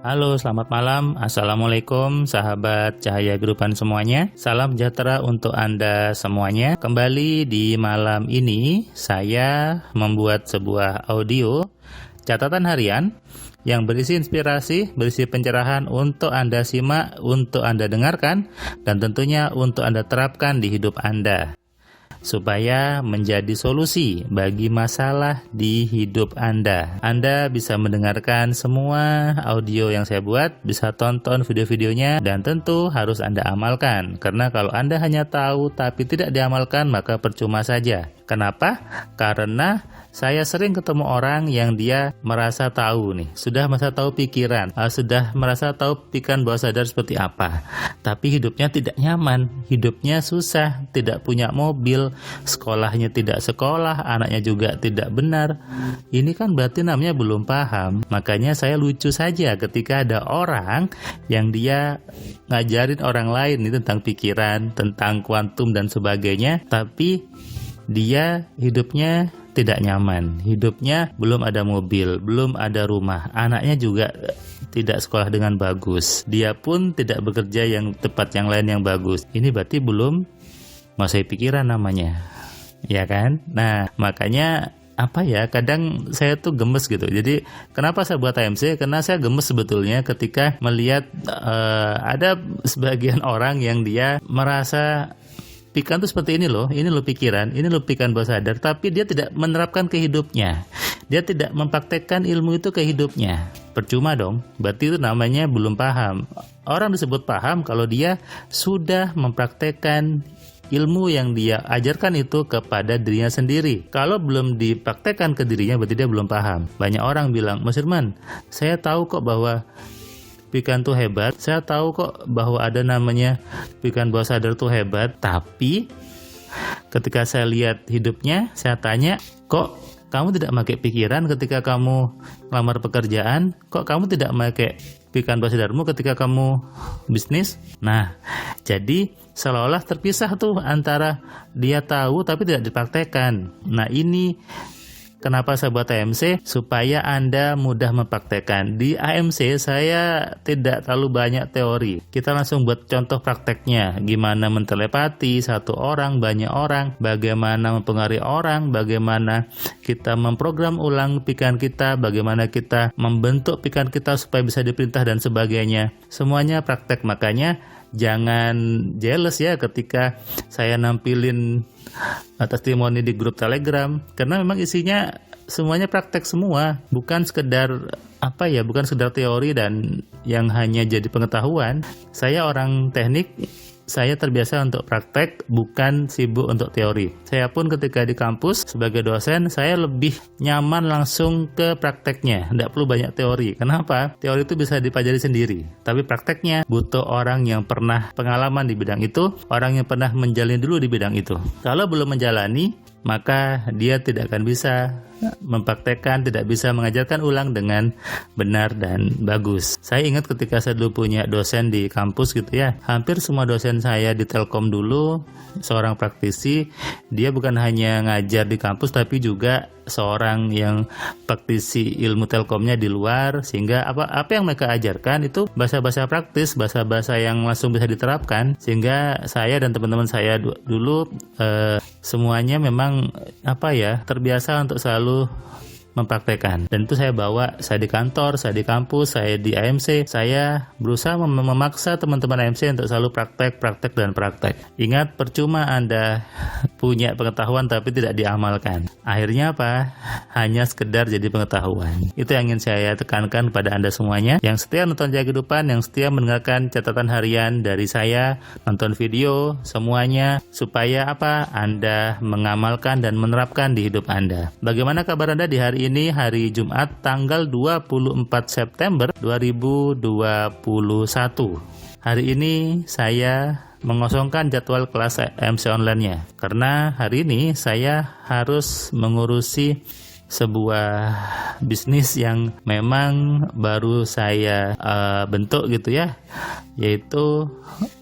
Halo, selamat malam. Assalamualaikum sahabat Cahaya Kehidupan semuanya. Salam sejahtera untuk Anda semuanya. Kembali di malam ini, saya membuat sebuah audio catatan harian yang berisi inspirasi, berisi pencerahan untuk Anda simak, untuk Anda dengarkan, dan tentunya untuk Anda terapkan di hidup Anda, supaya menjadi solusi bagi masalah di hidup Anda. Anda bisa mendengarkan semua audio yang saya buat, bisa tonton video-videonya, dan tentu harus Anda amalkan. Karena kalau Anda hanya tahu tapi tidak diamalkan, maka percuma saja. Kenapa? Karena saya sering ketemu orang yang dia merasa tahu nih, sudah merasa tahu pikiran, sudah merasa tahu pikiran bawah sadar seperti apa. Tapi hidupnya tidak nyaman, hidupnya susah, tidak punya mobil, sekolahnya tidak sekolah, anaknya juga tidak benar. Ini kan berarti namanya belum paham. Makanya saya lucu saja ketika ada orang yang dia ngajarin orang lain ini tentang pikiran, tentang kuantum dan sebagainya, tapi dia hidupnya tidak nyaman, hidupnya belum ada mobil, belum ada rumah, anaknya juga tidak sekolah dengan bagus, dia pun tidak bekerja yang tepat yang lain yang bagus. Ini berarti belum menguasai pikiran namanya, ya kan? Nah, makanya kadang saya tuh gemes gitu. Jadi kenapa saya buat AMC? Karena saya gemes sebetulnya ketika melihat ada sebagian orang yang dia merasa pikiran itu seperti ini loh pikiran, ini loh pikiran bawah sadar, tapi dia tidak menerapkan ke hidupnya. Dia tidak mempraktekkan ilmu itu ke hidupnya. Percuma dong, berarti itu namanya belum paham. Orang disebut paham kalau dia sudah mempraktekkan ilmu yang dia ajarkan itu kepada dirinya sendiri. Kalau belum dipraktekkan ke dirinya, berarti dia belum paham. Banyak orang bilang, Mas Firman, saya tahu kok bahwa pikiran tuh hebat, saya tahu kok bahwa ada namanya pikiran bawah sadar tuh hebat, tapi ketika saya lihat hidupnya, saya tanya, kok kamu tidak pakai pikiran ketika kamu lamar pekerjaan? Kok kamu tidak pakai pikiran bawah sadarmu ketika kamu bisnis? Nah, jadi seolah-olah terpisah tuh antara dia tahu tapi tidak dipraktekkan. Nah, ini kenapa saya buat AMC? Supaya Anda mudah mempraktekkan. Di AMC saya tidak terlalu banyak teori. Kita langsung buat contoh prakteknya. Gimana mentelepati satu orang, banyak orang, bagaimana mempengaruhi orang, bagaimana kita memprogram ulang pikiran kita, bagaimana kita membentuk pikiran kita supaya bisa diperintah dan sebagainya. Semuanya praktek, makanya jangan jealous ya ketika saya nampilin testimoni di grup Telegram, karena memang isinya semuanya praktek semua, bukan sekedar bukan sekedar teori dan yang hanya jadi pengetahuan. Saya orang teknik, saya terbiasa untuk praktek, bukan sibuk untuk teori. Saya pun ketika di kampus sebagai dosen, saya lebih nyaman langsung ke prakteknya, tidak perlu banyak teori. Kenapa? Teori itu bisa dipelajari sendiri, tapi prakteknya butuh orang yang pernah pengalaman di bidang itu, orang yang pernah menjalani dulu di bidang itu. Kalau belum menjalani, maka dia tidak akan bisa mempraktekkan, tidak bisa mengajarkan ulang dengan benar dan bagus. Saya ingat ketika saya dulu punya dosen di kampus gitu ya, hampir semua dosen saya di Telkom dulu seorang praktisi. Dia bukan hanya ngajar di kampus tapi juga seorang yang praktisi ilmu Telkomnya di luar, sehingga apa yang mereka ajarkan itu bahasa-bahasa praktis, bahasa-bahasa yang langsung bisa diterapkan, sehingga saya dan teman-teman saya dulu semuanya memang terbiasa untuk selalu mempraktekkan. Dan itu saya bawa, saya di kantor, saya di kampus, saya di AMC, saya berusaha memaksa teman-teman AMC untuk selalu praktek dan praktek. Ingat, percuma Anda punya pengetahuan tapi tidak diamalkan. Akhirnya apa? Hanya sekedar jadi pengetahuan. Itu yang ingin saya tekankan kepada Anda semuanya yang setia nonton Cahaya Kehidupan, yang setia mendengarkan catatan harian dari saya, nonton video, semuanya, supaya Anda mengamalkan dan menerapkan di hidup Anda. Bagaimana kabar Anda di hari ini, hari Jumat tanggal 24 September 2021. Hari ini saya mengosongkan jadwal kelas MC online-nya karena hari ini saya harus mengurusi sebuah bisnis yang memang baru saya bentuk gitu ya, yaitu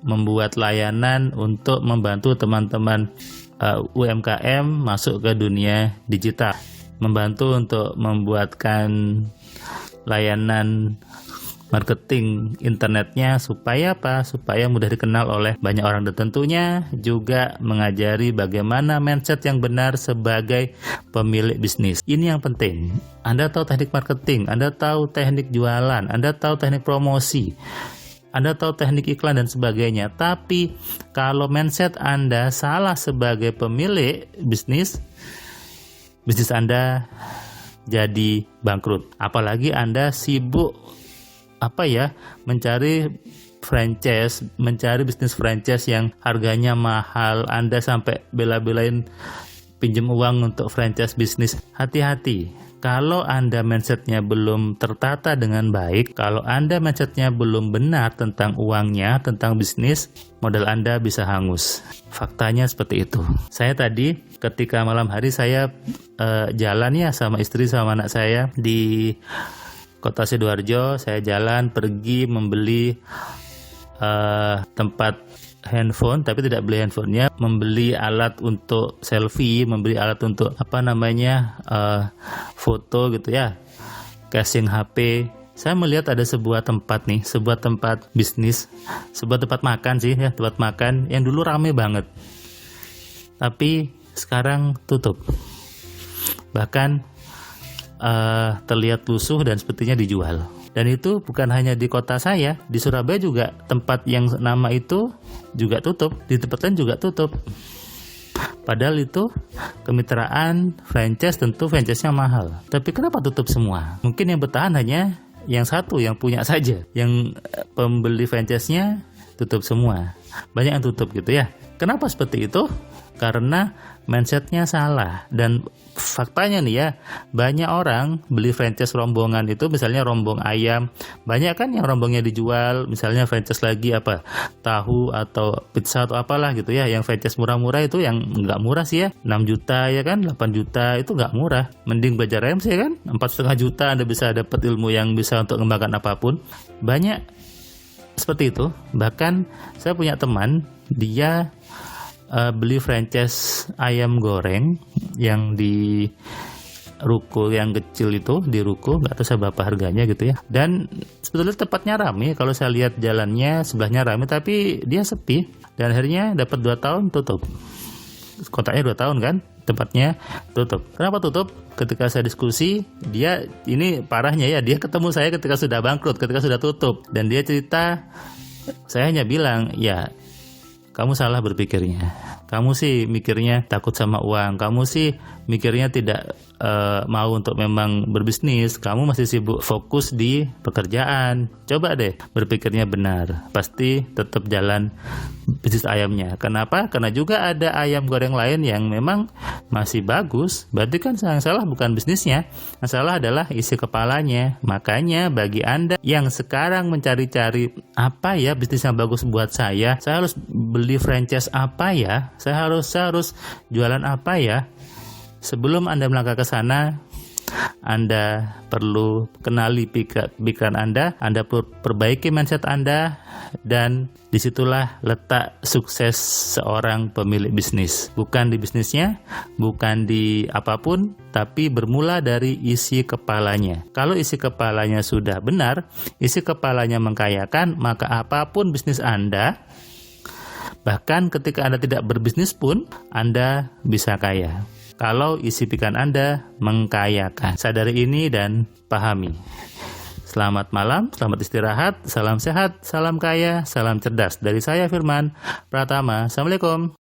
membuat layanan untuk membantu teman-teman UMKM masuk ke dunia digital, membantu untuk membuatkan layanan marketing internetnya supaya apa? Supaya mudah dikenal oleh banyak orang, dan tentunya juga mengajari bagaimana mindset yang benar sebagai pemilik bisnis. Ini yang penting. Anda tahu teknik marketing, Anda tahu teknik jualan, Anda tahu teknik promosi, Anda tahu teknik iklan dan sebagainya. Tapi kalau mindset Anda salah sebagai pemilik bisnis Anda jadi bangkrut. Apalagi Anda sibuk mencari franchise, mencari bisnis franchise yang harganya mahal. Anda sampai bela-belain pinjam uang untuk franchise bisnis. Hati-hati. Kalau Anda mindsetnya belum tertata dengan baik, kalau Anda mindsetnya belum benar tentang uangnya, tentang bisnis, modal Anda bisa hangus. Faktanya seperti itu. Saya tadi ketika malam hari saya jalan ya sama istri sama anak saya di Kota Sidoarjo. Saya jalan pergi membeli tempat handphone, tapi tidak beli handphonenya, membeli alat untuk selfie, membeli alat untuk foto gitu ya, casing HP. Saya melihat ada sebuah tempat bisnis, sebuah tempat makan sih ya, tempat makan yang dulu rame banget, tapi sekarang tutup. Bahkan terlihat lusuh dan sepertinya dijual. Dan itu bukan hanya di kota saya, di Surabaya juga tempat yang nama itu juga tutup, di tempat lain juga tutup. Padahal itu kemitraan franchise, tentu franchise-nya mahal. Tapi kenapa tutup semua? Mungkin yang bertahan hanya yang satu, yang punya saja. Yang pembeli franchise-nya tutup semua. Banyak yang tutup gitu ya. Kenapa seperti itu? Karena mindsetnya salah. Dan faktanya nih ya, banyak orang beli franchise rombongan itu, misalnya rombong ayam, banyak kan yang rombongnya dijual, misalnya franchise lagi tahu atau pizza atau apalah gitu ya, yang franchise murah-murah itu, yang nggak murah sih ya, 6 juta ya kan, 8 juta itu nggak murah. Mending belajar MC kan, 4,5 juta Anda bisa dapat ilmu yang bisa untuk mengembangkan apapun. Banyak seperti itu. Bahkan saya punya teman, dia beli franchise ayam goreng yang di ruko yang kecil itu, di ruko, nggak tahu saya berapa harganya gitu ya. Dan sebetulnya tempatnya ramai, kalau saya lihat jalannya sebelahnya ramai, tapi dia sepi. Dan akhirnya dapat 2 tahun tutup. Kontraknya 2 tahun kan, tempatnya tutup. Kenapa tutup? Ketika saya diskusi, dia ini parahnya ya, dia ketemu saya ketika sudah bangkrut, ketika sudah tutup. Dan dia cerita, saya hanya bilang, ya kamu salah berpikirnya. Kamu sih mikirnya takut sama uang. Kamu sih mikirnya tidak mau untuk memang berbisnis. Kamu masih sibuk fokus di pekerjaan. Coba deh berpikirnya benar. Pasti tetap jalan bisnis ayamnya. Kenapa? Karena juga ada ayam goreng lain yang memang masih bagus. Berarti kan yang salah bukan bisnisnya. Yang salah adalah isi kepalanya. Makanya bagi Anda yang sekarang mencari-cari apa ya bisnis yang bagus buat saya harus beli franchise apa ya? Saya harus jualan apa ya? Sebelum Anda melangkah ke sana, Anda perlu kenali pikiran Anda perlu perbaiki mindset Anda, dan disitulah letak sukses seorang pemilik bisnis. Bukan di bisnisnya, bukan di apapun, tapi bermula dari isi kepalanya. Kalau isi kepalanya sudah benar, isi kepalanya mengkayakan, maka apapun bisnis Anda, bahkan ketika Anda tidak berbisnis pun, Anda bisa kaya. Kalau isi pikiran Anda mengkayakan. Sadari ini dan pahami. Selamat malam, selamat istirahat, salam sehat, salam kaya, salam cerdas. Dari saya Firman Pratama. Assalamualaikum.